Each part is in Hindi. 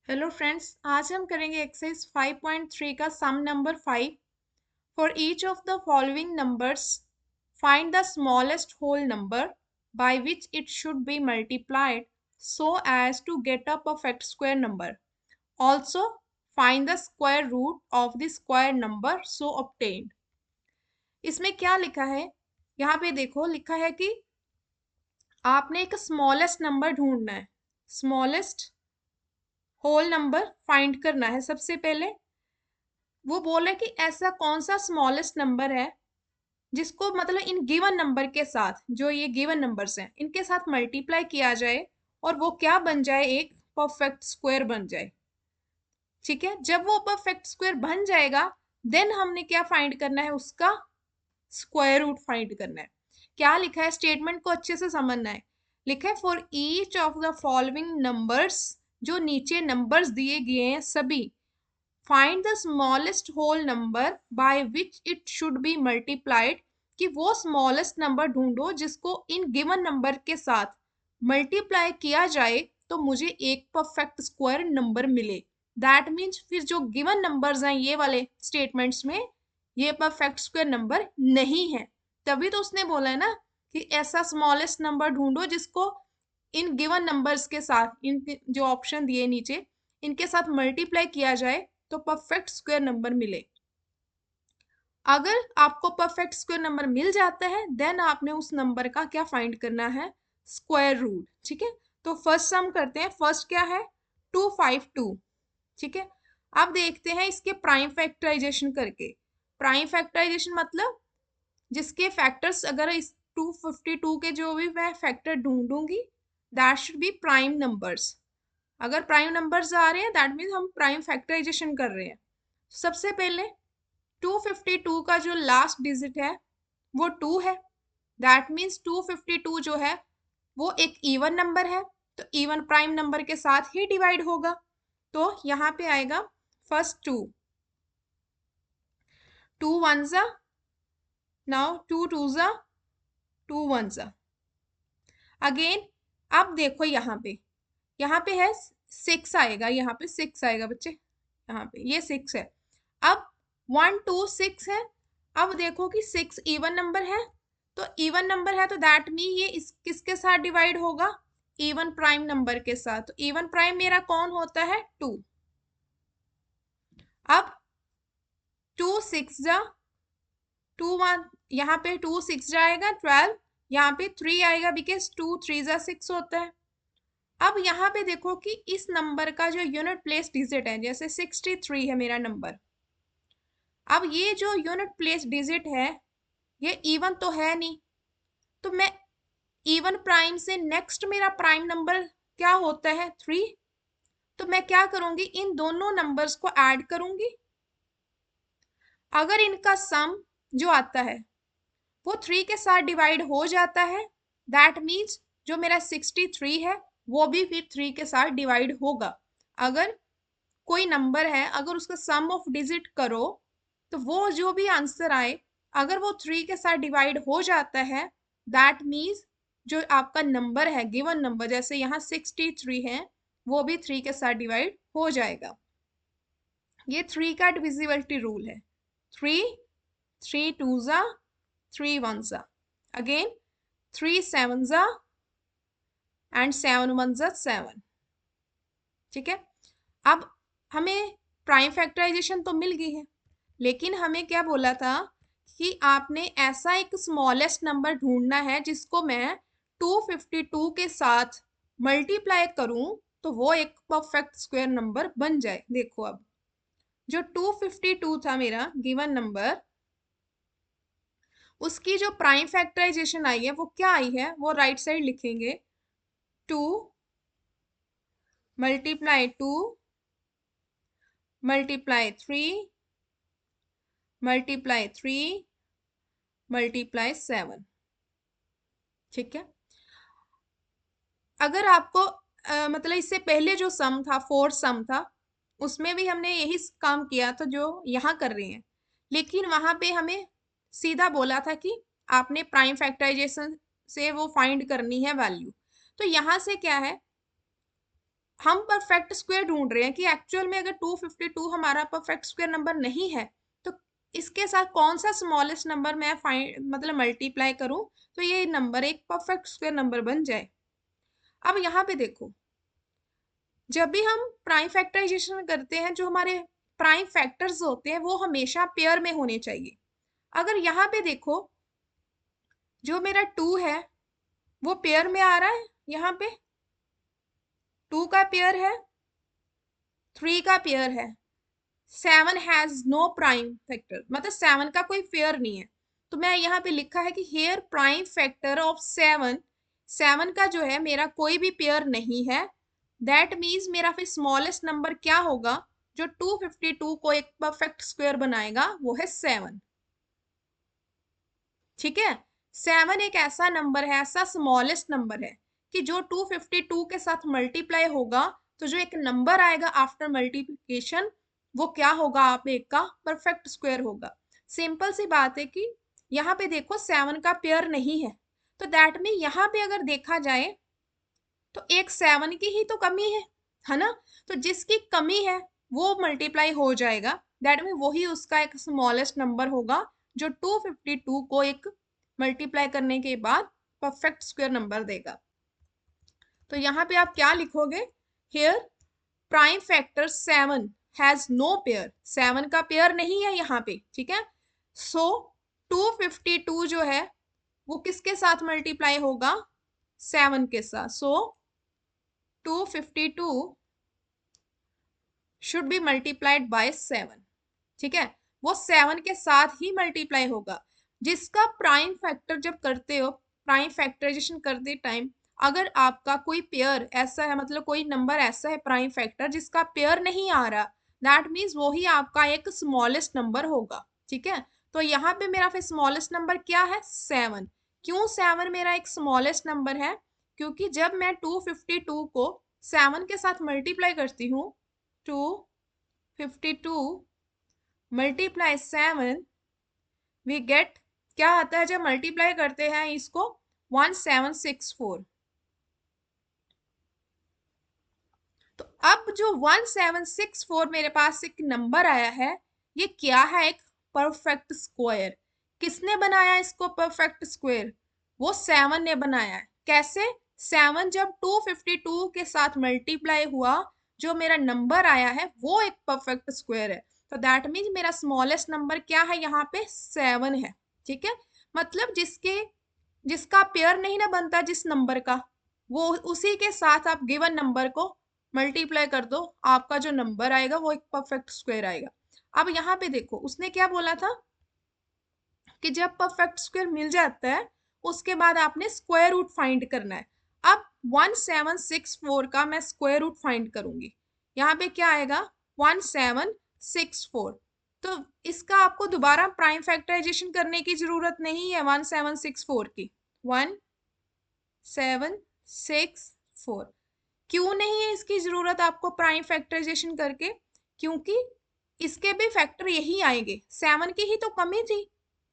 हेलो फ्रेंड्स, आज हम करेंगे एक्सरसाइज 5.3 का sum number 5। For each of the following numbers find the smallest whole number by which it should be multiplied so as to get a perfect square number. Also find the square root of the square number so obtained. इसमें क्या लिखा है? यहाँ पे देखो, लिखा है कि आपने एक स्मॉलेस्ट नंबर ढूंढना है। स्मॉलेस्ट होल नंबर फाइंड करना है। सबसे पहले वो बोले कि ऐसा कौन सा स्मॉलेस्ट नंबर है जिसको मतलब इन गिवन नंबर के साथ, जो ये गिवन नंबर्स हैं, इनके साथ मल्टीप्लाई किया जाए और वो क्या बन जाए, एक परफेक्ट स्क्वायर बन जाए। ठीक है, जब वो परफेक्ट स्क्वायर बन जाएगा देन हमने क्या फाइंड करना है, उसका स्क्वायर रूट फाइंड करना है। क्या लिखा है, स्टेटमेंट को अच्छे से समझना है। लिखा है for each of the following numbers, जो नीचे नंबर्स दिए गए हैं सभी, find the smallest whole number by which it should be multiplied, कि वो स्मॉलेस्ट नंबर ढूंढो जिसको इन गिवन नंबर के साथ मल्टीप्लाई किया जाए तो मुझे एक परफेक्ट स्क्वायर नंबर मिले। दैट मीन्स फिर जो गिवन नंबर्स हैं ये वाले स्टेटमेंट्स में, ये परफेक्ट स्क्वायर नंबर नहीं है। तभी तो उसने बोला है ना कि ऐसा स्मॉलेस्ट नंबर ढूंढो जिसको इन गिवन नंबर्स के साथ, इन जो ऑप्शन दिए नीचे, इनके साथ मल्टीप्लाई किया जाए तो परफेक्ट स्क्वायर नंबर मिले। अगर आपको परफेक्ट स्क्वायर नंबर मिल जाता है देन आपने उस नंबर का क्या फाइंड करना है, स्क्वायर रूट। ठीक है, तो फर्स्ट सम करते हैं। फर्स्ट क्या है, 252। ठीक है, अब देखते हैं इसके प्राइम फैक्टराइजेशन करके। प्राइम फैक्टराइजेशन मतलब जिसके फैक्टर्स, अगर इस 252 के जो भी मैं फैक्टर ढूंढूंगी that should be prime numbers. अगर प्राइम नंबर्स आ रहे हैं दैट मीन्स हम प्राइम फैक्टराइजेशन कर रहे हैं। सबसे पहले 252 का जो लास्ट डिजिट है वो 2 है। दैट मीन्स 252 जो है वो एक इवन नंबर है, तो इवन प्राइम नंबर के साथ ही डिवाइड होगा। तो यहाँ पे आएगा फर्स्ट 2, 2 वन ज़ा, नाउ 2 टू ज़ा, 2 वन ज़ा अगेन। अब देखो यहाँ पे है 6 आएगा, यहाँ पे 6 आएगा बच्चे, यहाँ पे ये 6 है। अब 1 2 6 है। अब देखो कि 6 इवन नंबर है, तो इवन नंबर है तो दैट मीन ये इस किसके साथ डिवाइड होगा, इवन प्राइम नंबर के साथ। तो इवन प्राइम मेरा कौन होता है, 2। अब 2 6 जा 2 1, यहाँ पे 2 6 जाएगा 12, यहाँ पे 3 आएगा बिकॉज 2 3 जा 6 होता है। अब यहाँ पे देखो कि इस नंबर का जो यूनिट प्लेस डिजिट है, जैसे 63 है मेरा नंबर। अब ये जो यूनिट प्लेस डिजिट है ये इवन तो है नहीं, तो मैं इवन प्राइम से नेक्स्ट मेरा प्राइम नंबर क्या होता है, 3। तो मैं क्या करूंगी, इन दोनों नंबर्स को ऐड करूंगी। अगर इनका सम जो आता है वो 3 के साथ डिवाइड हो जाता है दैट मीन्स जो मेरा 63 है वो भी फिर 3 के साथ डिवाइड होगा। अगर कोई नंबर है, अगर उसका सम ऑफ डिजिट करो तो वो जो भी आंसर आए, अगर वो 3 के साथ डिवाइड हो जाता है दैट मीन्स जो आपका नंबर है, गिवन नंबर, जैसे यहाँ 63 है, वो भी 3 के साथ डिवाइड हो जाएगा। ये 3 का डिविजिबिलिटी रूल है। 3 3 टू ज़ा, 3 वन ज़ा, अगेन 3 7 ज़ा एंड 7 वन ज़ा 7। ठीक है, अब हमें प्राइम फैक्टराइजेशन तो मिल गई है, लेकिन हमें क्या बोला था कि आपने ऐसा एक स्मॉलेस्ट नंबर ढूंढना है जिसको मैं 252 के साथ मल्टीप्लाई करूं तो वो एक परफेक्ट स्क्वायर नंबर बन जाए। देखो अब जो 252 था मेरा गिवन नंबर, उसकी जो प्राइम फैक्टराइजेशन आई है वो क्या आई है, वो राइट साइड लिखेंगे। 2 मल्टीप्लाई 2 मल्टीप्लाई 3 मल्टीप्लाई 3 मल्टीप्लाई 7। ठीक है, अगर आपको मतलब इससे पहले जो सम था, फोर्थ सम था, उसमें भी हमने यही काम किया था जो यहाँ कर रहे हैं, लेकिन वहां पे हमें सीधा बोला था कि आपने प्राइम फैक्टराइजेशन से वो फाइंड करनी है वैल्यू। तो यहाँ से क्या है, हम परफेक्ट स्क्वायर ढूंढ रहे हैं कि एक्चुअल में अगर 252 हमारा परफेक्ट स्क्वायर नंबर नहीं है तो इसके साथ कौन सा स्मॉलेस्ट नंबर मैं फाइंड मतलब मल्टीप्लाई करूं तो ये नंबर एक परफेक्ट स्क्वायर नंबर बन जाए। अब यहाँ पे देखो, जब भी हम प्राइम फैक्टराइजेशन करते हैं जो हमारे प्राइम फैक्टर्स होते हैं वो हमेशा पेयर में होने चाहिए। अगर यहाँ पे देखो, जो मेरा 2 है वो पेयर में आ रहा है, यहाँ पे 2 का पेयर है, 3 का पेयर है, 7 हैज नो प्राइम फैक्टर, मतलब 7 का कोई पेयर नहीं है। तो मैं यहाँ पे लिखा है कि हेयर प्राइम फैक्टर ऑफ 7 का जो है मेरा कोई भी पेयर नहीं है। दैट मीन्स मेरा फिर स्मॉलेस्ट नंबर क्या होगा जो 252 को एक परफेक्ट स्क्वायर बनाएगा, वो है 7। ठीक है, 7 एक ऐसा नंबर है, ऐसा स्मॉलेस्ट नंबर है कि जो 252 के साथ मल्टीप्लाई होगा तो जो एक नंबर आएगा आफ्टर मल्टीप्लिकेशन वो क्या होगा, आप एक का परफेक्ट स्क्वायर होगा। सिंपल सी बात है कि यहाँ पे देखो 7 का पेयर नहीं है, तो दैट मीन यहाँ पे अगर देखा जाए तो एक 7 की ही तो कमी है ना। तो जिसकी कमी है वो मल्टीप्लाई हो जाएगा, दैट मीन वही उसका एक स्मॉलेस्ट नंबर होगा जो 252 को एक मल्टीप्लाई करने के बाद परफेक्ट स्क्वायर नंबर देगा। तो यहाँ पे आप क्या लिखोगे, here prime factor 7 has no pair, 7 का पेयर नहीं है यहाँ पे। ठीक है, सो 252 जो है वो किसके साथ मल्टीप्लाई होगा, 7 के साथ। सो 252 शुड बी मल्टीप्लाइड बाय 7। ठीक है, वो 7 के साथ ही मल्टीप्लाई होगा। जिसका प्राइम फैक्टर जब करते हो, प्राइम फैक्टराइजेशन करते टाइम अगर आपका कोई पेयर ऐसा है, मतलब कोई नंबर ऐसा है प्राइम फैक्टर जिसका पेयर नहीं आ रहा, दैट मीन्स वो ही आपका एक स्मॉलेस्ट नंबर होगा। ठीक है, तो यहाँ पे मेरा फिर स्मॉलेस्ट नंबर क्या है, 7। क्यों 7 मेरा एक स्मॉलेस्ट नंबर है, क्योंकि जब मैं 252 को 7 के साथ मल्टीप्लाई करती हूँ, 252 मल्टीप्लाई 7 वी गेट, क्या आता है जब मल्टीप्लाई करते हैं इसको, 1764। तो अब जो 1764 मेरे पास एक नंबर आया है, ये क्या है, एक परफेक्ट स्क्वायर। किसने बनाया इसको परफेक्ट स्क्वायर, वो 7 ने बनाया है। कैसे, 7 जब 252 के साथ मल्टीप्लाई हुआ जो मेरा नंबर आया है वो एक परफेक्ट स्क्वायर है। तो दैट मीन्स मेरा स्मॉलेस्ट नंबर क्या है, यहाँ पे 7 है। ठीक है, मतलब जिसका पेयर नहीं ना बनता जिस नंबर का, वो उसी के साथ आप गिवन नंबर को मल्टीप्लाई कर दो, आपका जो नंबर आएगा वो एक परफेक्ट स्क्वायर आएगा। अब यहाँ पे देखो उसने क्या बोला था कि जब परफेक्ट स्क्वायर मिल जाता है उसके बाद आपने स्क्वायर रूट फाइंड करना है। अब 1764 का मैं स्क्वायर रूट फाइंड करूंगी, यहाँ पे क्या आएगा, 1764। तो इसका आपको दोबारा प्राइम फैक्टराइजेशन करने की जरूरत नहीं है 1764 की। 1764 क्यों नहीं है इसकी जरूरत आपको प्राइम फैक्टराइजेशन करके, क्योंकि इसके भी फैक्टर यही आएंगे, 7 की ही तो कमी थी,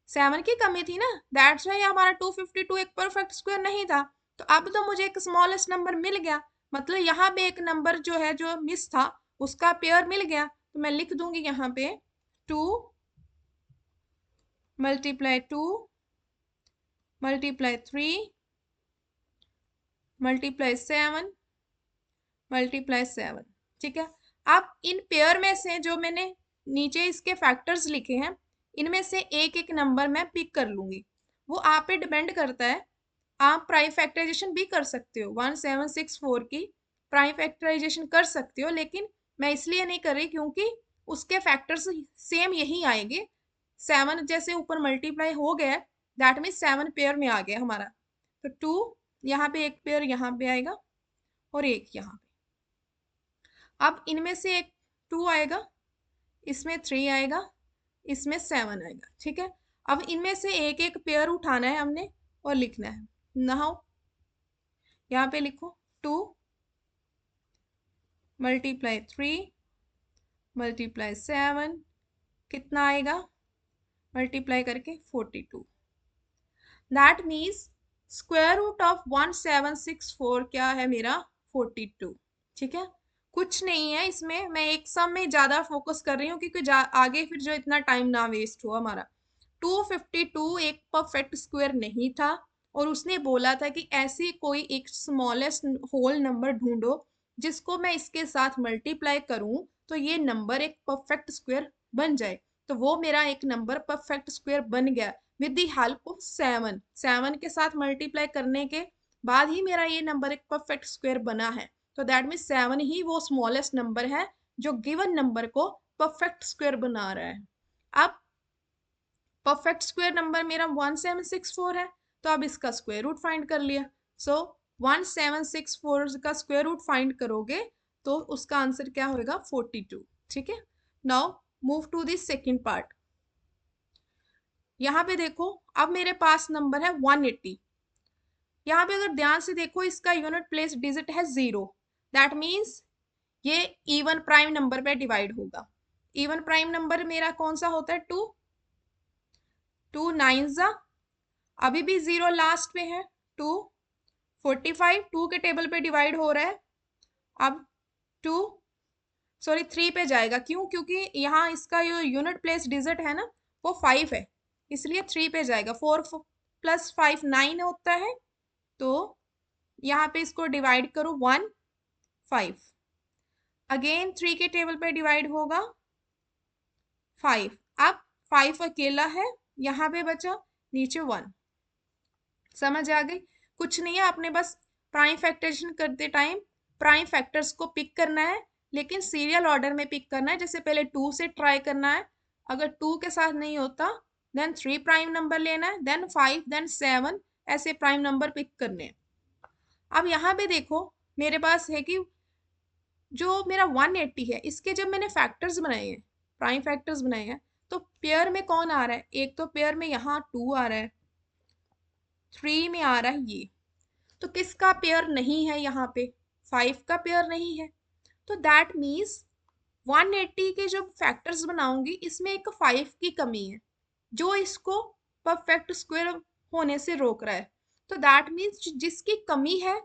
7 की कमी थी ना, दैट्स वाई हमारा 252 एक परफेक्ट स्क्वायर नहीं था। तो अब तो मुझे एक स्मॉलेस्ट नंबर मिल गया, मतलब यहाँ पे एक नंबर जो है जो मिस था उसका पेयर मिल गया। तो मैं लिख दूंगी यहाँ पे 2 मल्टीप्लाई 2 मल्टीप्लाई 3 मल्टीप्लाई 7 मल्टीप्लाई 7। ठीक है, अब इन पेयर में से जो मैंने नीचे इसके फैक्टर्स लिखे हैं इनमें से एक एक नंबर मैं पिक कर लूंगी, वो आप पे डिपेंड करता है। आप प्राइम फैक्टराइजेशन भी कर सकते हो, 1764 की प्राइम फैक्टराइजेशन कर सकते हो, लेकिन मैं इसलिए नहीं कर रही क्योंकि उसके फैक्टर्स सेम यही आएंगे। 7 जैसे ऊपर मल्टीप्लाई हो गया, दैट मीन 7 पेयर में आ गया हमारा। तो 2 यहाँ पे एक पेयर यहाँ पे आएगा और एक यहाँ। अब इनमें से एक 2 आएगा, इसमें 3 आएगा, इसमें 7 आएगा। ठीक है, अब इनमें से एक एक पेयर उठाना है हमने और लिखना है। नाउ यहाँ पे लिखो 2 मल्टीप्लाई 3 मल्टीप्लाई 7, कितना आएगा, मल्टीप्लाई करके 42। That means square root of 1764 क्या है मेरा, 42। ठीक है, कुछ नहीं है इसमें, मैं एक सम में ज्यादा फोकस कर रही हूँ क्योंकि आगे फिर जो इतना टाइम ना वेस्ट हो हमारा। 252 एक परफेक्ट स्क्वायर नहीं था, और उसने बोला था कि ऐसी कोई एक स्मॉलेस्ट होल नंबर ढूंढो जिसको मैं इसके साथ मल्टीप्लाई करूं तो ये नंबर एक परफेक्ट स्क्वायर बन जाए। तो वो मेरा एक नंबर परफेक्ट स्क्वायर बन गया विद द हेल्प ऑफ 7। 7 के साथ मल्टीप्लाई करने के बाद ही मेरा ये नंबर एक परफेक्ट स्क्वायर बना है। तो दैट मीन 7 ही वो स्मॉलेस्ट नंबर है जो गिवन नंबर को परफेक्ट स्क्वायर बना रहा है। अब परफेक्ट स्क्वायर नंबर मेरा 1764 है, तो अब इसका स्क्वायर रूट फाइंड कर लिया। सो 1764 का स्क्वायर रूट फाइंड करोगे तो उसका आंसर क्या होगा, 42। ठीक है, now move to this second part. यहाँ पे देखो, अब मेरे पास नंबर है 180। यहाँ पे अगर ध्यान से देखो इसका यूनिट प्लेस डिजिट है 0। दैट मीन्स ये इवन प्राइम नंबर पे डिवाइड होगा। इवन प्राइम नंबर मेरा कौन सा होता है, 2। 2 9 जा, अभी भी 0 लास्ट पे है। 2 45 2 के टेबल पे डिवाइड हो रहा है। अब 2 सॉरी 3 पे जाएगा, क्यों, क्योंकि यहाँ इसका जो यूनिट प्लेस डिजिट है ना वो 5 है, इसलिए 3 पे जाएगा। 4 प्लस 5 9 होता है, तो यहाँ पे इसको डिवाइड करो 1 5। अगेन 3 के टेबल पे डिवाइड होगा 5। अब 5 अकेला है, यहाँ पे बचा नीचे 1। समझ आ गई, कुछ नहीं है, आपने बस प्राइम फैक्टराइजेशन करते टाइम प्राइम फैक्टर्स को पिक करना है, लेकिन सीरियल ऑर्डर में पिक करना है। जैसे पहले 2 से ट्राई करना है, अगर 2 के साथ नहीं होता देन 3 प्राइम नंबर लेना है, देन 5, देन 7, ऐसे प्राइम नंबर पिक करने हैं। अब यहाँ पे देखो मेरे पास है कि जो मेरा 180 है इसके जब मैंने फैक्टर्स बनाए हैं, प्राइम फैक्टर्स बनाए हैं, तो पेयर में कौन आ रहा है, एक तो पेयर में यहाँ 2 आ रहा है, 3 में आ रहा है ये। तो किसका पेयर नहीं है यहाँ पे, 5 का पेयर नहीं है। तो दैट मीन्स 180 के जो फैक्टर्स बनाऊंगी इसमें एक 5 की कमी है जो इसको परफेक्ट स्क्वायर होने से रोक रहा है। तो दैट मीन्स जिसकी कमी है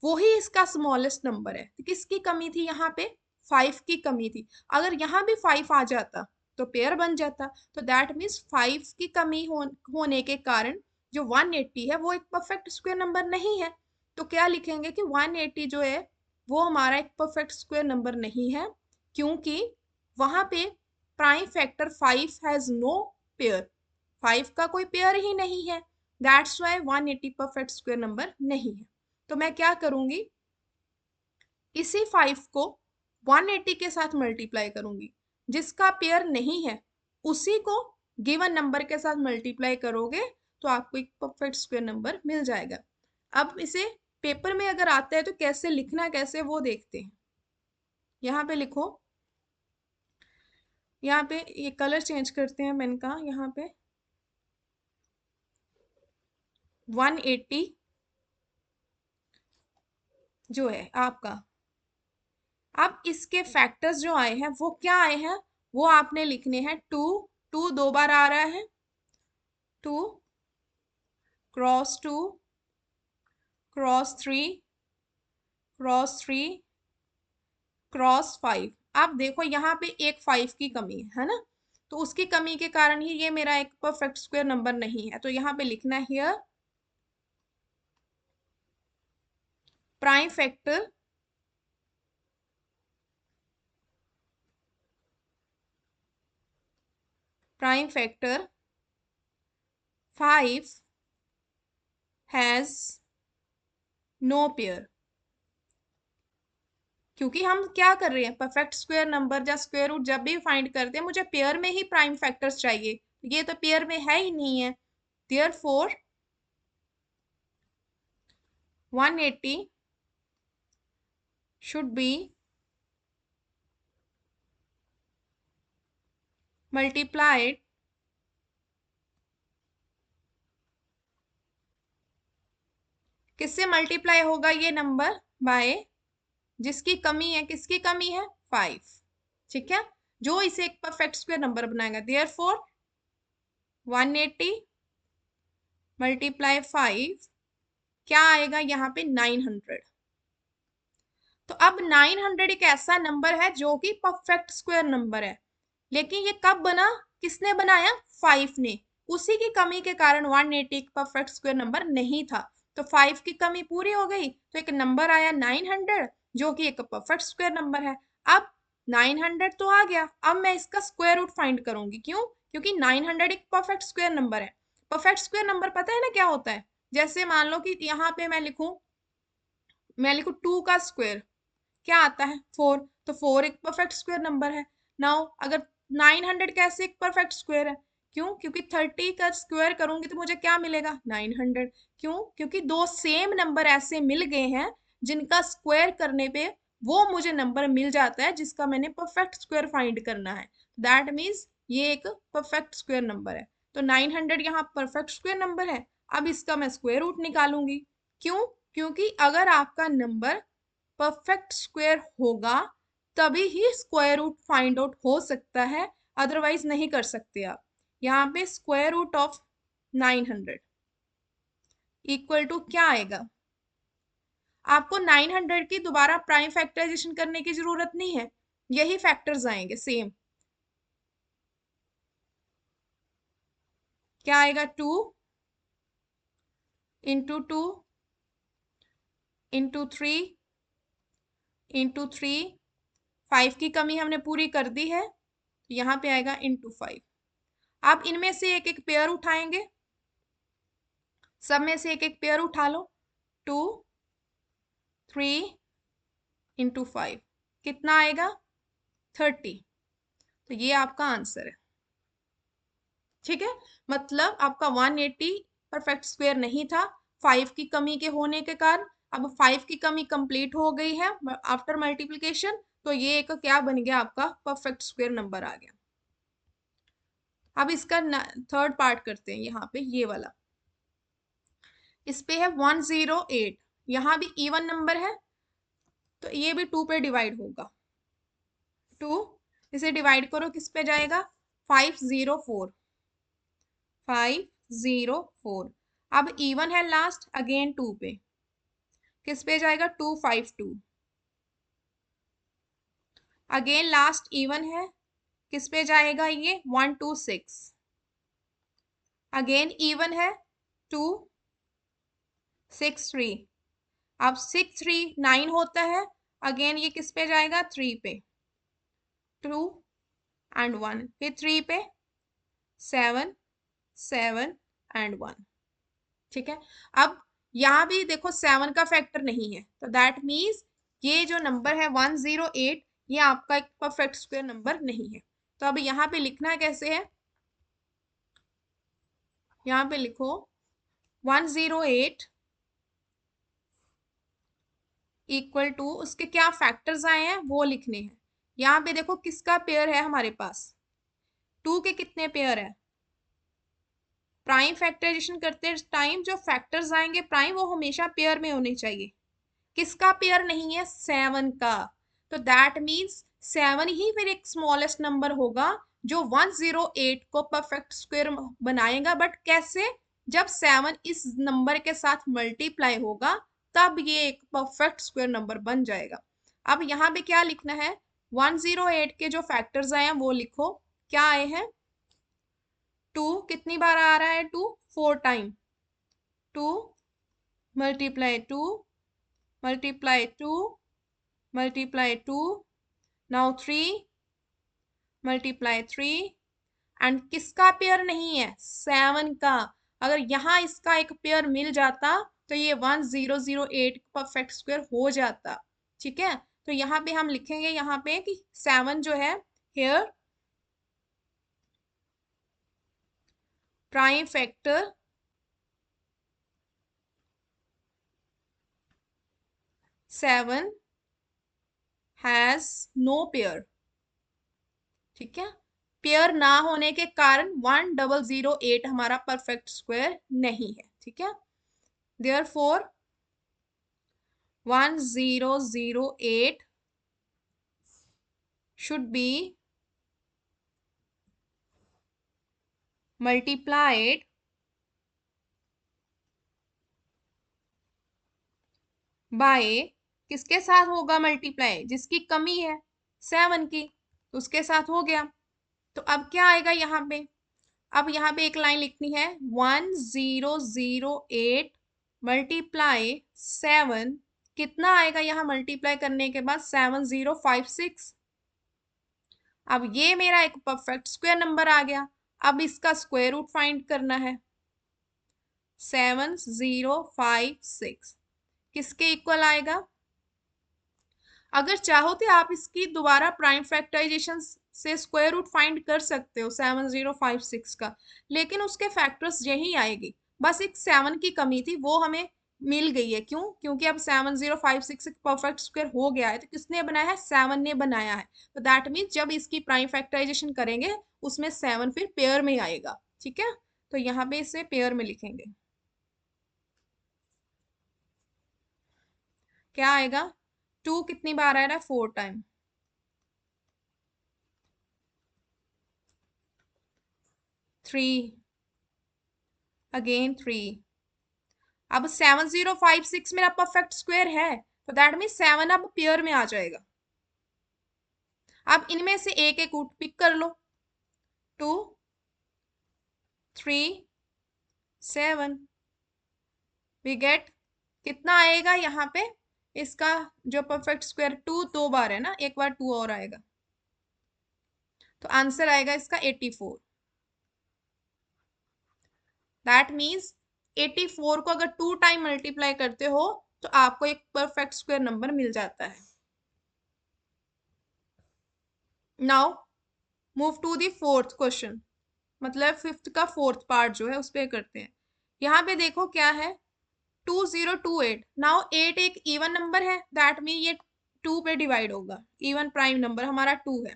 वो ही इसका स्मॉलेस्ट नंबर है। तो किसकी कमी थी यहाँ पे, 5 की कमी थी। अगर यहाँ भी 5 आ जाता तो पेयर बन जाता। तो दैट मीन्स 5 की कमी होने के कारण जो 180 है वो एक परफेक्ट स्क्वायर नंबर नहीं है। तो क्या लिखेंगे कि 180 जो है वो हमारा एक परफेक्ट स्क्वायर नंबर नहीं है, क्योंकि वहां पे prime factor 5 has no pair, 5 का कोई पेयर ही नहीं है। That's why 180 perfect square number नहीं है। तो मैं क्या करूंगी, इसी 5 को 180 के साथ मल्टीप्लाई करूंगी, जिसका पेयर नहीं है उसी को गिवन नंबर के साथ मल्टीप्लाई करोगे तो आपको एक परफेक्ट स्क्वायर नंबर मिल जाएगा। अब इसे पेपर में अगर आता है तो कैसे लिखना, कैसे वो देखते हैं। यहाँ पे लिखो, यहाँ पे ये कलर चेंज करते हैं पेन का। यहाँ पे 180 जो है आपका, अब इसके फैक्टर्स जो आए हैं वो क्या आए हैं, वो आपने लिखने हैं। 2 2 दो बार आ रहा है, 2 क्रॉस 2 क्रॉस 3 क्रॉस 3 क्रॉस 5। आप देखो यहाँ पे एक 5 की कमी है ना, तो उसकी कमी के कारण ही ये मेरा एक परफेक्ट स्क्वायर नंबर नहीं है। तो यहाँ पे लिखना है here prime factor prime factor 5 has no pair. क्योंकि हम क्या कर रहे हैं, परफेक्ट स्क्वायर नंबर या स्क्वायर रूट जब भी फाइंड करते हैं मुझे पेयर में ही प्राइम फैक्टर्स चाहिए, ये तो पेयर में है ही नहीं है। देयरफॉर 180 should be multiplied किससे मल्टीप्लाई होगा ये नंबर, बाय जिसकी कमी है, किसकी कमी है, 5। ठीक है, जो इसे एक परफेक्ट स्क्वायर नंबर बनाएगा। देयरफॉर 180 मल्टीप्लाई 5 क्या आएगा यहाँ पे, 900। तो अब 900 एक ऐसा नंबर है जो कि परफेक्ट स्क्वायर नंबर है, लेकिन ये कब बना, किसने बनाया, 5 ने। उसी की कमी के कारण 180 एक परफेक्ट स्क्वायर नंबर नहीं था, तो 5 की कमी पूरी हो गई, तो एक नंबर आया 900 जो कि एक परफेक्ट स्क्वायर नंबर है। अब 900 तो आ गया, अब मैं इसका स्क्वायर रूट फाइंड करूंगी, क्यों, क्योंकि 900 एक परफेक्ट स्क्वायर नंबर है। परफेक्ट स्क्वायर नंबर पता है ना क्या होता है, जैसे मान लो कि यहाँ पे मैं लिखूं 2 का स्क्वायर क्या आता है, 4, तो 4 एक परफेक्ट स्क्वायर नंबर है। नाउ अगर 900 कैसे एक परफेक्ट स्क्वायर है, क्यों, क्योंकि 30 का स्क्वायर करूंगी तो मुझे क्या मिलेगा, 900। क्यों, क्योंकि दो सेम नंबर ऐसे मिल गए हैं जिनका स्क्वायर करने पे वो मुझे नंबर मिल जाता है जिसका मैंने परफेक्ट स्क्वायर फाइंड करना है। दैट मीन्स ये एक परफेक्ट स्क्वायर नंबर है, तो 900 यहाँ परफेक्ट स्क्वायर नंबर है। अब इसका मैं स्क्वायर रूट निकालूंगी, क्यों, क्योंकि अगर आपका नंबर परफेक्ट स्क्वायर होगा तभी ही स्क्वायर रूट फाइंड आउट हो सकता है, अदरवाइज नहीं कर सकते आप। यहाँ पे square root of 900 equal to क्या आएगा, आपको 900 की दोबारा प्राइम फैक्टराइजेशन करने की जरूरत नहीं है, यही फैक्टर्स आएंगे सेम। क्या आएगा, 2 इंटू 2 इंटू 3 इंटू 3, 5 की कमी हमने पूरी कर दी है, तो यहाँ पे आएगा इंटू 5। आप इनमें से एक एक पेयर उठाएंगे, सब में से एक एक पेयर उठा लो, 2 3 इंटू 5 कितना आएगा, 30। तो ये आपका आंसर है, ठीक है। मतलब आपका 180 परफेक्ट स्क्वायर नहीं था 5 की कमी के होने के कारण। अब 5 की कमी कंप्लीट हो गई है आफ्टर मल्टीप्लिकेशन, तो ये एक क्या बन गया, आपका परफेक्ट स्क्वायर नंबर आ गया। अब इसका थर्ड पार्ट करते हैं, यहाँ पे ये वाला, इस पे है 108, यहाँ भी इवन नंबर है, तो ये भी 2 पे डिवाइड होगा, 2, इसे डिवाइड करो किस पे जाएगा, 504, 504। अब इवन है लास्ट, अगेन 2 पे, किस पे जाएगा, 252। अगेन लास्ट इवन है, किस पे जाएगा ये, 126। अगेन इवन है, 263। अब 639 होता है, अगेन ये किस पे जाएगा, 3 पे, 2 एंड 1, फिर 3 पे, 7 7 एंड 1, ठीक है। अब यहाँ भी देखो 7 का फैक्टर नहीं है, तो दैट मीन्स ये जो नंबर है 108 ये आपका एक परफेक्ट स्क्वायर नंबर नहीं है। तो अब यहाँ पे लिखना कैसे है, यहाँ पे लिखो 108 इक्वल टू, उसके क्या फैक्टर्स आए हैं वो लिखने हैं। यहाँ पे देखो किसका पेयर है हमारे पास, 2 के कितने पेयर है, प्राइम फैक्टराइजेशन करते टाइम जो फैक्टर्स आएंगे प्राइम वो हमेशा पेयर में होने चाहिए। किसका पेयर नहीं है, 7 का, तो दैट मीन्स 7 ही फिर एक स्मॉलेस्ट नंबर होगा जो 108 को परफेक्ट स्क्वायर बनाएगा। बट कैसे, जब 7 इस नंबर के साथ मल्टीप्लाई होगा तब ये एक परफेक्ट स्क्वायर नंबर बन जाएगा। अब यहाँ पे क्या लिखना है, 108 के जो फैक्टर्स आए हैं वो लिखो, क्या आए हैं, 2 कितनी बार आ रहा है, 2 4 time, 2 multiply 2 multiply 2 multiply 2, now 3 multiply 3, and किसका पेयर नहीं है, 7 का। अगर यहाँ इसका एक पेयर मिल जाता तो ये 1008 परफेक्ट स्क्वायर हो जाता, ठीक है। तो यहाँ पे हम लिखेंगे यहाँ पे कि 7 जो है here prime factor 7 has no pair, ठीक है। पेयर ना होने के कारण 1008 हमारा परफेक्ट स्क्वायर नहीं है, ठीक है। Therefore 1008 should be multiplied by किसके साथ होगा मल्टीप्लाई? जिसकी कमी है 7 की, तो उसके साथ हो गया। तो अब क्या आएगा यहाँ पे? अब यहाँ पे एक लाइन लिखनी है 1008 मल्टीप्लाई 7, कितना आएगा यहाँ मल्टीप्लाई करने के बाद? 7056। अब ये मेरा एक परफेक्ट स्क्वायर नंबर आ गया। अब इसका स्क्वायर रूट फाइंड करना है। 7056 किसके इक्वल आएगा? अगर चाहो तो आप इसकी दोबारा प्राइम फैक्टराइजेशन से स्क्वायर रूट फाइंड कर सकते हो 7056 का, लेकिन उसके फैक्टर्स यही आएगी। बस एक 7 की कमी थी, वो हमें मिल गई है। क्यों? क्योंकि अब 7056 परफेक्ट स्क्वायर हो गया है। तो किसने बनाया है? 7 ने बनाया है। तो दैट मीन्स जब इसकी प्राइम फैक्टराइजेशन करेंगे उसमें 7 फिर पेयर में आएगा। ठीक है, तो यहाँ पे इसे पेयर में लिखेंगे। क्या आएगा? 2 कितनी बार आ रहा है? 4 टाइम। 3 अगेन 3। अब 7056 मेरा परफेक्ट स्क्वायर है, तो दैट मीन 7 अब पेयर में आ जाएगा। अब इनमें से एक एक रूट पिक कर लो। 2 3 7 वी गेट कितना आएगा यहाँ पे? इसका जो परफेक्ट स्क्वायर 2 दो बार है ना, एक बार 2 और आएगा, तो आंसर आएगा इसका 84। दैट मीन्स 84 को अगर 2 टाइम मल्टीप्लाई करते हो तो आपको एक परफेक्ट स्क्वायर नंबर मिल जाता है। Now move to the fourth question, मतलब फिफ्थ का फोर्थ पार्ट जो है उस पर करते हैं। यहाँ पे देखो क्या है, 2028। नाउ 8 एक इवन नंबर है, दैट मीन ये 2 पे डिवाइड होगा। इवन प्राइम नंबर हमारा 2 है,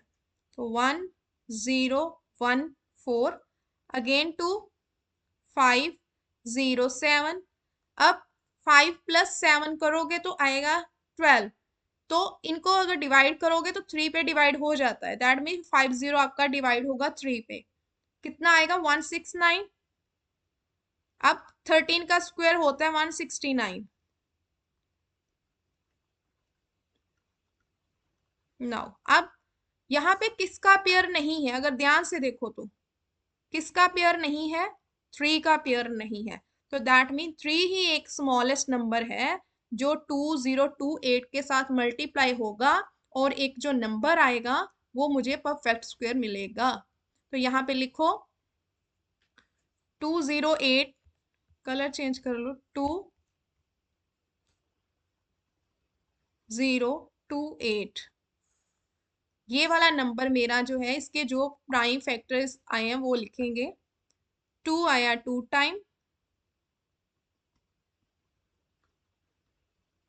तो 1014 अगेन 2 507। अब 5 + 7 करोगे तो आएगा 12। तो इनको अगर डिवाइड करोगे तो 3 पे डिवाइड हो जाता है, दैट मीन 50 आपका डिवाइड होगा 3 पे। कितना आएगा? 169। अब 13 का स्क्वायर होता है 169। नाउ अब यहाँ पे किसका पेयर नहीं है? अगर ध्यान से देखो तो किसका पेयर नहीं है? 3 का पेयर नहीं है। तो दैट मीन 3 ही एक स्मॉलेस्ट नंबर है जो 2028 के साथ मल्टीप्लाई होगा, और एक जो नंबर आएगा वो मुझे परफेक्ट स्क्वायर मिलेगा। तो यहाँ पे लिखो 208, कलर चेंज कर लो, 2028। ये वाला नंबर मेरा जो है, इसके जो प्राइम फैक्टर्स आए हैं वो लिखेंगे। 2 आया 2 टाइम,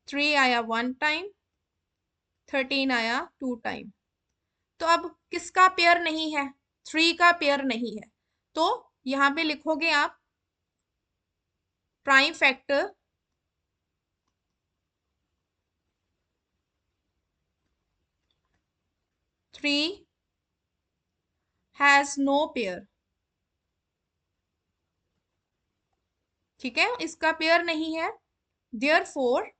3 आया 1 टाइम, 13 आया 2 टाइम। तो अब किसका पेयर नहीं है? 3 का पेयर नहीं है। तो यहाँ पे लिखोगे आप prime factor 3 has no pair. ठीक है, इसका पेयर नहीं है। Therefore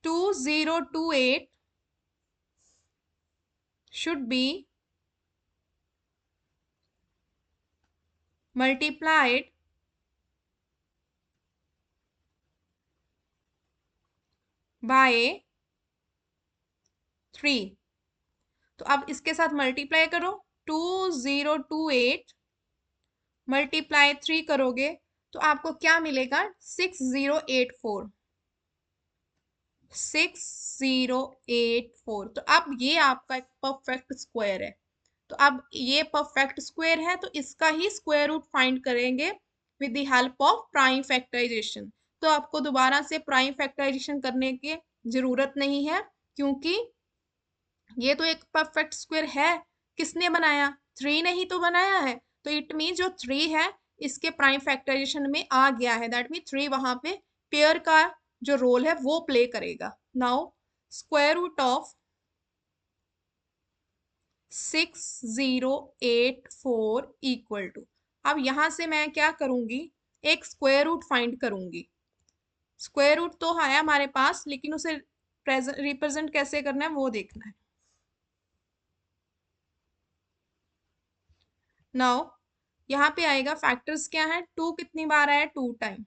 2028 should be multiplied by 3। तो अब इसके साथ मल्टीप्लाई करो, 2028 मल्टीप्लाई 3 करोगे तो आपको क्या मिलेगा? 6084। 6084। तो अब ये आपका एक परफेक्ट स्क्वायर है। तो अब ये परफेक्ट स्क्वायर है तो इसका ही स्क्वायर रूट फाइंड करेंगे with the help of prime factorisation. तो आपको दोबारा से प्राइम फैक्टराइजेशन करने की जरूरत नहीं है, क्योंकि ये तो एक परफेक्ट स्क्वायर है। किसने बनाया? 3 ने ही तो बनाया है। तो इट मीन जो 3 है इसके प्राइम फैक्टराइजेशन में आ गया है, दैट मीन 3 वहां पे पेयर का जो रोल है वो प्ले करेगा। Now square root of 6084 equal to, अब यहां से मैं क्या करूंगी? एक स्क्वायर रूट फाइंड करूंगी। स्क्वायर रूट तो है हमारे पास, लेकिन उसे रिप्रेजेंट कैसे करना है वो देखना है। नाउ यहाँ पे आएगा फैक्टर्स क्या है, 2 कितनी बार आया, 2 टाइम।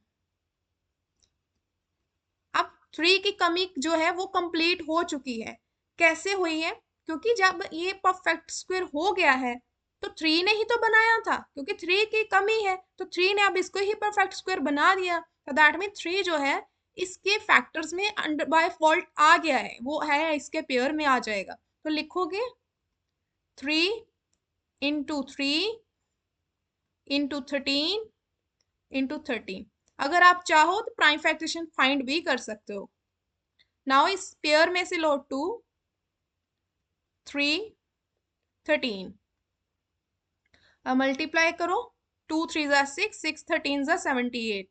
अब 3 की कमी जो है वो कंप्लीट हो चुकी है। कैसे हुई है, क्योंकि जब ये परफेक्ट स्क्वायर हो गया है तो 3 ने ही तो बनाया था, क्योंकि 3 की कमी है तो 3 ने अब इसको ही परफेक्ट स्क्वायर बना दिया। तो दैट मीन 3 जो है इसके फैक्टर्स में अंडर बाय फॉल्ट आ गया है, वो है इसके पेयर में आ जाएगा। तो लिखोगे 3 इंटू 3 इंटू 13 अगर आप चाहो तो प्राइम फैक्टरेशन फाइंड भी कर सकते हो। नाउ इस पेयर में से लो 2 3 13, अब मल्टीप्लाई करो, 2 3 जा 6, 6 13 जा 78।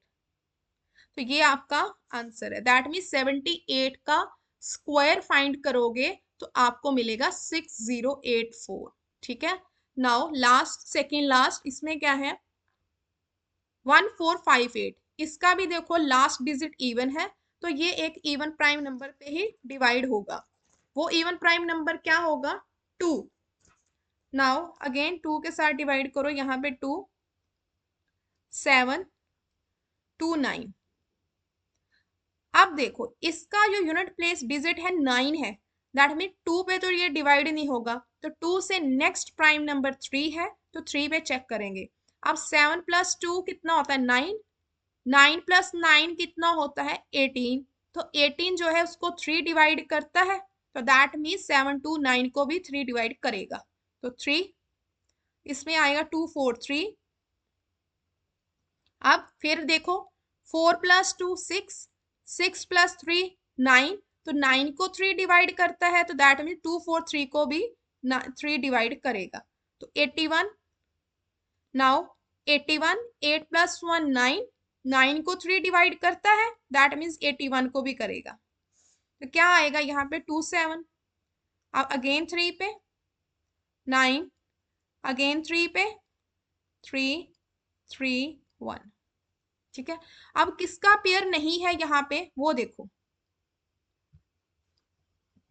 तो ये आपका आंसर है। दैट मीन 78 का स्क्वायर फाइंड करोगे तो आपको मिलेगा 6084। ठीक है। नाउ लास्ट, सेकेंड लास्ट, इसमें क्या है 1458। इसका भी देखो लास्ट डिजिट इवन है, तो ये एक इवन प्राइम नंबर पे ही डिवाइड होगा। वो इवन प्राइम नंबर क्या होगा, 2। नाउ अगेन 2 के साथ डिवाइड करो, यहाँ पे 2 7 2 9। अब देखो इसका जो यूनिट प्लेस डिजिट है 9 है, दैट मीन 2 पे तो ये डिवाइड नहीं होगा, तो 2 से नेक्स्ट प्राइम नंबर 3 है, तो 3 पे चेक करेंगे। अब 7 प्लस 2 कितना होता है 9, 9 प्लस 9 कितना होता है 18। तो 18 जो है उसको 3 डिवाइड करता है, तो दैट मीन 7 2 9 को भी 3 डिवाइड करेगा, तो 3 इसमें आएगा 2 4 3। अब फिर देखो 4 प्लस 2 6, 6 प्लस 3 9, तो 9 को 3 डिवाइड करता है, तो दैट मीन 2 4 3 को भी 3 डिवाइड करेगा, तो 81। नाउ 81, 8 प्लस 1 9, 9 को 3 डिवाइड करता है, दैट मीन्स 81 को भी करेगा, तो क्या आएगा यहाँ पे 2 7। अब अगेन 3 पे 9, अगेन 3 पे 3 3 1। ठीक है। अब किसका पेयर नहीं है यहाँ पे वो देखो,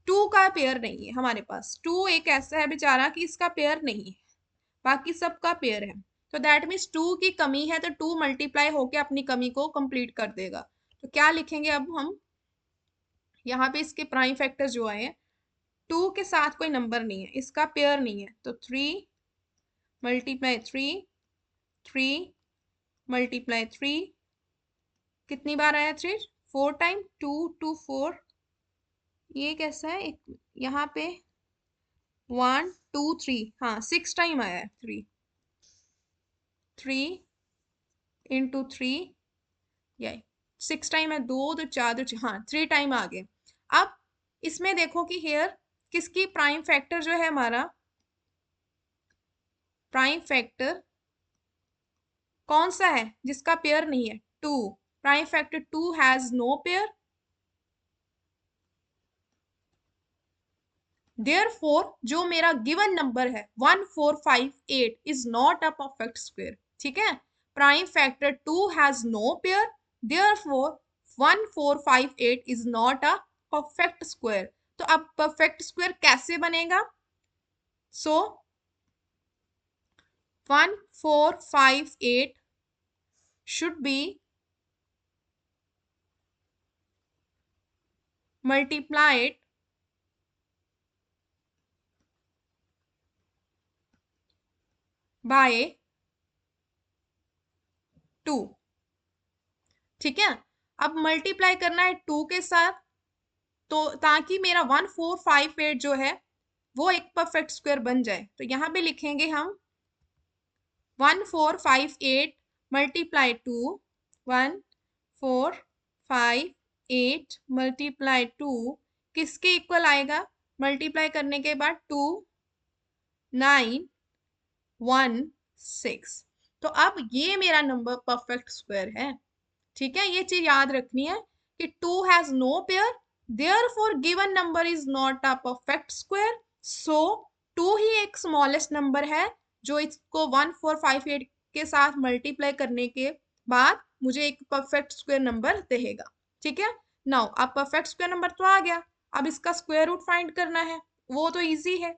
2 का पेयर नहीं है हमारे पास। 2 एक ऐसा है बेचारा कि इसका पेयर नहीं है, बाकी सबका पेयर है, तो दैट मीन्स 2 की कमी है, तो 2 मल्टीप्लाई होके अपनी कमी को कंप्लीट कर देगा। तो क्या लिखेंगे अब हम, यहाँ पे इसके प्राइम फैक्टर जो आए हैं, 2 के साथ कोई नंबर नहीं है, इसका पेयर नहीं है, तो 3 मल्टीप्लाई 3 3 मल्टीप्लाई 3, कितनी बार आया 3 4 टाइम, 2 2 4। ये कैसा है एक, यहाँ पे 1 2 3, हाँ 6 टाइम आया है 3 3 इंटू 3, यही 6 टाइम है, 2 2 4 2 6, हाँ 3 टाइम आ गए। अब इसमें देखो कि हेयर किसकी प्राइम फैक्टर जो है हमारा, प्राइम फैक्टर कौन सा है जिसका पेयर नहीं है, 2। Prime factor 2 has no pair, therefore जो मेरा गिवन नंबर है 1458 is not a perfect square. ठीक है। Prime factor 2 has no pair, therefore 1458 is not a perfect square. तो अब परफेक्ट स्क्वायर कैसे बनेगा, सो 1458 should be multiplied by 2। ठीक है। अब मल्टीप्लाई करना है 2 के साथ, तो ताकि मेरा 1458 जो है वो एक परफेक्ट स्क्वायर बन जाए, तो यहाँ पे लिखेंगे हम 1458 मल्टीप्लाई 2, 1458 मल्टीप्लाई 2 किसके इक्वल आएगा, मल्टीप्लाई करने के बाद 2 9 1 6। तो अब ये मेरा नंबर परफेक्ट स्क्वायर है। ठीक है। ये चीज याद रखनी है कि 2 has no pair, therefore given number is not a perfect square, so 2 ही एक स्मॉलेस्ट नंबर है जो इसको 1458 के साथ मल्टीप्लाई करने के बाद मुझे एक परफेक्ट स्क्वायर नंबर देगा। ठीक है। नाउ अब परफेक्ट स्क्वायर नंबर तो आ गया, अब इसका स्क्वायर रूट फाइंड करना है, वो तो इजी है।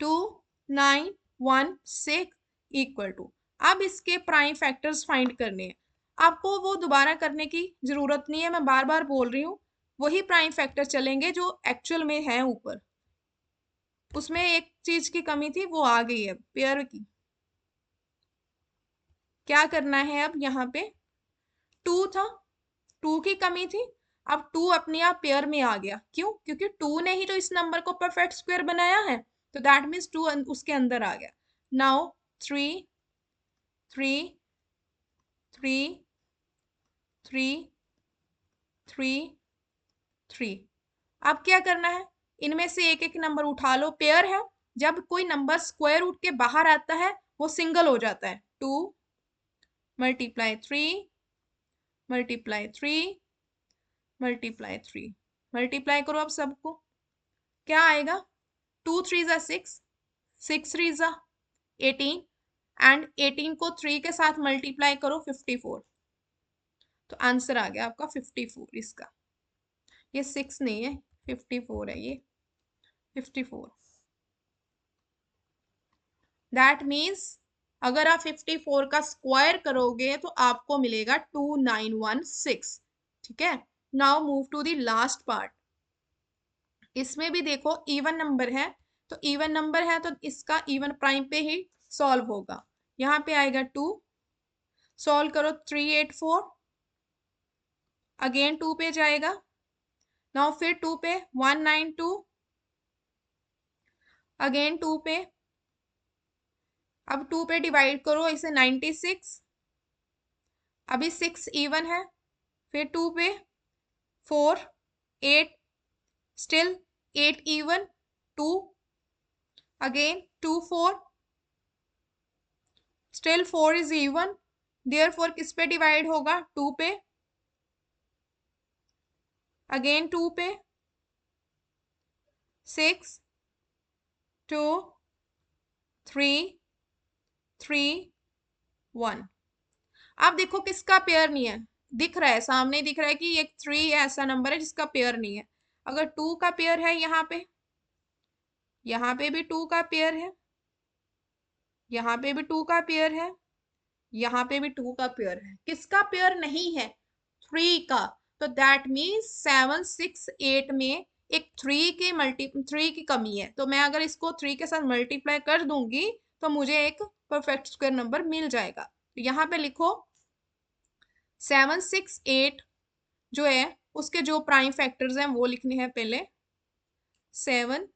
2916 इक्वल टू, अब इसके प्राइम फैक्टर्स फाइंड करने हैं। आपको वो दोबारा करने की जरूरत नहीं है, मैं बार बार बोल रही हूँ, वही प्राइम फैक्टर चलेंगे जो एक्चुअल में है ऊपर। उसमें एक चीज की कमी थी, वो आ गई है, पेयर की। क्या करना है अब, यहाँ पे 2 था, 2 की कमी थी, अब 2 अपने आप पेयर में आ गया। क्यों? क्योंकि 2 ने ही तो इस नंबर को परफेक्ट स्क्वायर बनाया है, तो दैट मीन्स 2 उसके अंदर आ गया। नाउ 3 3 3 3 3 3। अब क्या करना है, इनमें से एक एक नंबर उठा लो, पेयर है, जब कोई नंबर स्क्वायर रूट के बाहर आता है वो सिंगल हो जाता है। 2 मल्टीप्लाई 3 मल्टीप्लाई 3 मल्टीप्लाई 3, मल्टीप्लाई करो अब सबको, क्या आएगा, 2 3 ज़ा 6, 6 3 ज़ा 18, एंड 18 को 3 के साथ मल्टीप्लाई करो 54, तो आंसर आ गया आपका 54 इसका। ये 6 नहीं है, 54 है ये, 54। दैट मीन्स अगर आप 54 का स्क्वायर करोगे तो आपको मिलेगा 2916। ठीक है। Now move to the last part. इसमें भी देखो इवन नंबर है, तो इवन नंबर है तो इसका इवन प्राइम पे ही सॉल्व होगा। यहाँ पे आएगा 2, सॉल्व करो 384, अगेन 2 पे जाएगा, नाउ फिर 2 पे 192, अगेन 2 पे, अब 2 पे डिवाइड करो इसे 96, अभी 6 इवन है, फिर 2 पे 4 8, still 8 even, 2, again 2 4, still 4 is even, therefore किस पे डिवाइड होगा, 2 पे, अगेन 2 पे, 6 2 3 3 1। अब देखो किसका पेयर नहीं है, दिख रहा है सामने, दिख रहा है कि एक 3 ऐसा नंबर है जिसका पेयर नहीं है। अगर 2 का पेयर है यहाँ पे भी 2 का पेयर है, यहाँ पे भी 2 का पेयर है, यहाँ पे भी 2 का पेयर है, किसका पेयर नहीं है, 3 का। तो दैट मीन्स 768 में एक 3 की कमी है, तो मैं अगर इसको 3 के साथ मल्टीप्लाई कर दूंगी तो मुझे एक परफेक्ट स्क्वायर नंबर मिल जाएगा। तो यहाँ पे लिखो 768 जो है उसके जो प्राइम फैक्टर्स हैं वो लिखने हैं पहले, 7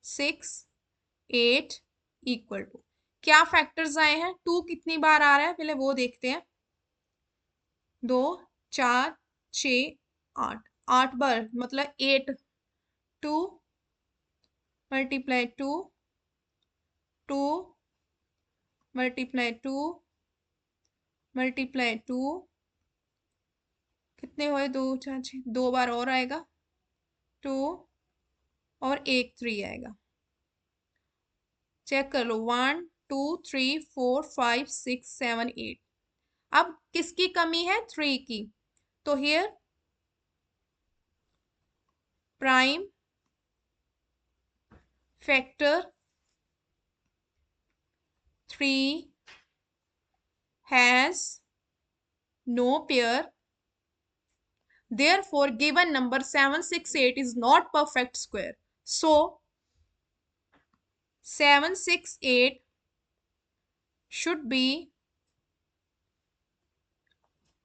6 8 इक्वल टू, क्या फैक्टर्स आए हैं, 2 कितनी बार आ रहा है पहले वो देखते हैं, 2 4 6 8, 8 बार मतलब 8, 2 मल्टीप्लाई 2 2 मल्टीप्लाई 2 मल्टीप्लाई 2, कितने हुए, 2 4 6, 2 बार और आएगा 2, और एक 3 आएगा, चेक कर लो 1 2 3 4 5 6 7 8। अब किसकी कमी है, 3 की, तो here prime factor 3 has no pair, therefore given number 768 is not perfect square, so 768 should be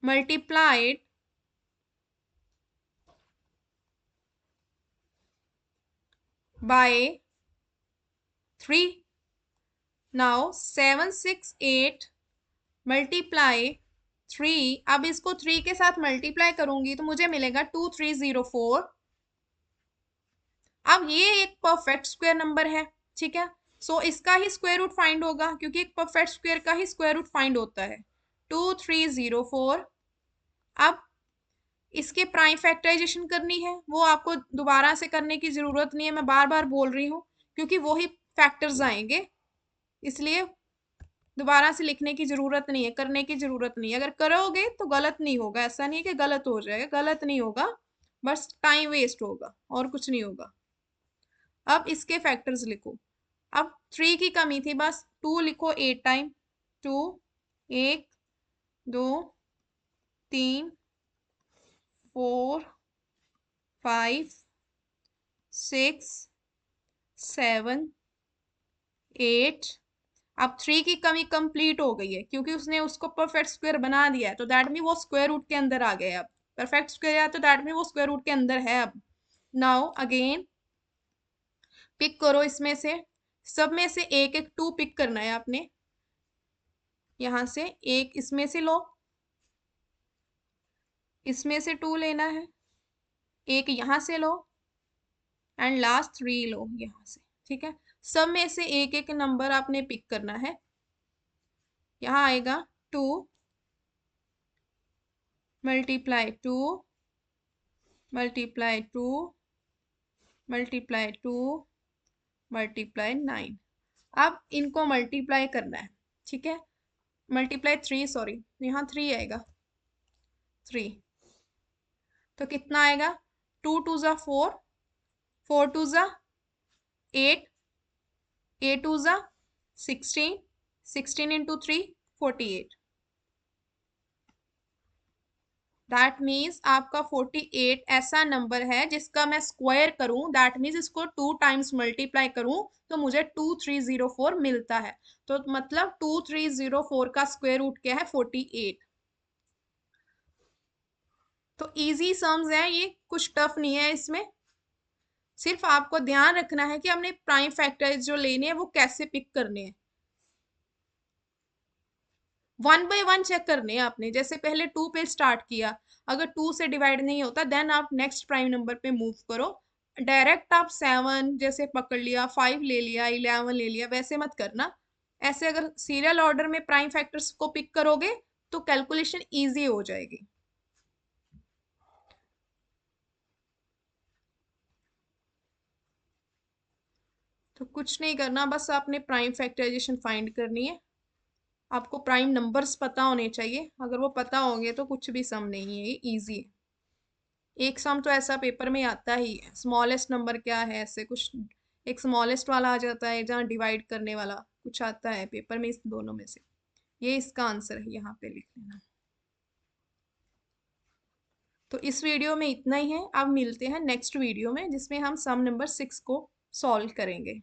multiplied by 3। now 768 multiply 3, अब इसको 3 के साथ मल्टीप्लाई करूंगी तो मुझे मिलेगा 2304। अब ये एक परफेक्ट स्क्वायर नंबर है, ठीक है, सो इसका ही स्क्वायर रूट फाइंड होगा, क्योंकि एक परफेक्ट स्क्वायर का ही स्क्वायर रूट फाइंड होता है, 2304। अब इसके प्राइम फैक्टराइजेशन करनी है, वो आपको दोबारा से करने की जरूरत नहीं है, मैं बार बार बोल रही हूँ, क्योंकि वही फैक्टर्स आएंगे, इसलिए दोबारा से लिखने की जरूरत नहीं है, करने की जरूरत नहीं है। अगर करोगे तो गलत नहीं होगा, ऐसा नहीं है कि गलत हो जाएगा, गलत नहीं होगा, बस टाइम वेस्ट होगा और कुछ नहीं होगा। अब इसके फैक्टर्स लिखो। अब 3 की कमी थी, बस 2 लिखो 8 टाइम। 2, 1, 2, 3, 4, 5, 6, 7, 8। अब 3 की कमी कंप्लीट हो गई है क्योंकि उसने उसको परफेक्ट स्क्वायर बना दिया है, तो दैट मीन वो स्क्वायर रूट के अंदर आ गया है। अब परफेक्ट स्क्वायर है तो दैट मीन वो स्क्वायर रूट के अंदर है। अब नाउ अगेन पिक करो इसमें से, सब में से एक एक 2 पिक करना है आपने। यहां से एक इसमें से लो, इसमें से 2 लेना है, एक यहां से लो, एंड लास्ट 3 लो यहां से। ठीक है, सब में से एक एक नंबर आपने पिक करना है। यहाँ आएगा 2 मल्टीप्लाई 2 मल्टीप्लाई 2 मल्टीप्लाई 2 मल्टीप्लाई 9। अब इनको मल्टीप्लाई करना है। ठीक है, मल्टीप्लाई 3, सॉरी यहाँ 3 आएगा, 3। तो कितना आएगा, 2 2 ज़ा 4, 4 2 ज़ा 8, 8 2 ज़ा 16, 16 इंटू 3 48। दैट मीन्स आपका 48 ऐसा नंबर है जिसका मैं स्क्वायर करूं, दैट मीन्स इसको 2 टाइम्स मल्टीप्लाई करूं तो मुझे 2304 मिलता है। तो मतलब 2304 का स्क्वायर रूट क्या है, 48। तो इजी सम्स है ये, कुछ टफ नहीं है इसमें। सिर्फ आपको ध्यान रखना है कि हमने प्राइम फैक्टर्स जो लेने हैं वो कैसे पिक करने हैं। वन बाय वन चेक करने हैं आपने, जैसे पहले 2 पे स्टार्ट किया, अगर 2 से डिवाइड नहीं होता देन आप नेक्स्ट प्राइम नंबर पे मूव करो। डायरेक्ट आप 7 जैसे पकड़ लिया, 5 ले लिया, 11 ले लिया, वैसे मत करना। ऐसे अगर सीरियल ऑर्डर में प्राइम फैक्टर्स को पिक करोगे तो कैलकुलेशन ईजी हो जाएगी। तो कुछ नहीं करना, बस आपने प्राइम फैक्टराइजेशन फाइंड करनी है। आपको प्राइम नंबर्स पता होने चाहिए, अगर वो पता होंगे तो कुछ भी सम नहीं है, ये ईजी है। एक सम तो ऐसा पेपर में आता ही है, स्मॉलेस्ट नंबर क्या है, ऐसे कुछ एक स्मॉलेस्ट वाला आ जाता है जहाँ डिवाइड करने वाला कुछ आता है पेपर में, इस दोनों में से ये इसका आंसर है, यहाँ पे लिख लेना। तो इस वीडियो में इतना ही है, अब मिलते हैं नेक्स्ट वीडियो में जिसमें हम सम नंबर 6 को सॉल्व करेंगे।